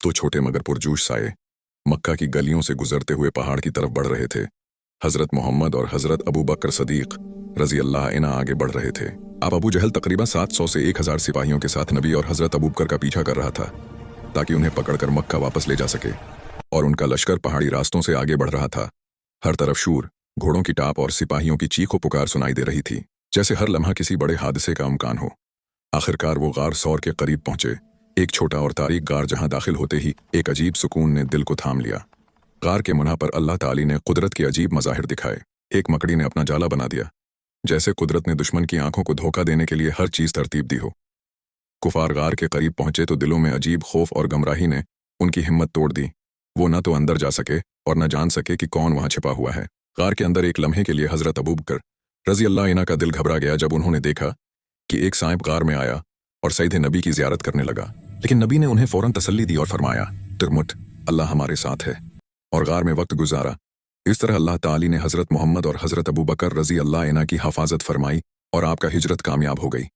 दो छोटे मगर पुरजोश साए मक्का की गलियों से गुजरते हुए पहाड़ की तरफ बढ़ रहे थे। हजरत मोहम्मद और हजरत अबू बकर सदीक रजी अल्लाह इन्हा आगे बढ़ रहे थे। अब अबू जहल तकरीबन 700 से 1000 सिपाहियों के साथ नबी और हजरत अबू बकर का पीछा कर रहा था ताकि उन्हें पकड़कर मक्का वापस ले जा सके, और उनका लश्कर पहाड़ी रास्तों से आगे बढ़ रहा था। हर तरफ शूर, घोड़ों की टाप और सिपाहियों की चीखों पुकार सुनाई दे रही थी, जैसे हर लम्हा किसी बड़े हादसे का इम्कान हो। आखिरकार वो गार सौर के करीब पहुंचे, एक छोटा और तारीक गार जहां दाखिल होते ही एक अजीब सुकून ने दिल को थाम लिया। गार के मुन्हा पर अल्लाह ताली ने कुदरत के अजीब मज़ाहिर दिखाए। एक मकड़ी ने अपना जाला बना दिया, जैसे कुदरत ने दुश्मन की आंखों को धोखा देने के लिए हर चीज तरतीब दी हो। कुफार गार के करीब पहुंचे तो दिलों में अजीब खौफ और गमराही ने उनकी हिम्मत तोड़ दी। वो न तो अंदर जा सके और न जान सके कि कौन वहां छिपा हुआ है। गार के अंदर एक लम्हे के लिए हजरत अबू बकर रजी अल्लाह इन्हा का दिल घबरा गया जब उन्होंने देखा कि एक साइब गार में आया और सईदे नबी की जियारत करने लगा। लेकिन नबी ने उन्हें फौरन तसल्ली दी और फरमाया, तिरमुट, अल्लाह हमारे साथ है, और गार में वक्त गुजारा। इस तरह अल्लाह ताली ने हजरत मोहम्मद और हजरत अबू बकर रजी अल्लाह इन्हा की हिफाजत फरमाई और आपका हिजरत कामयाब हो गई।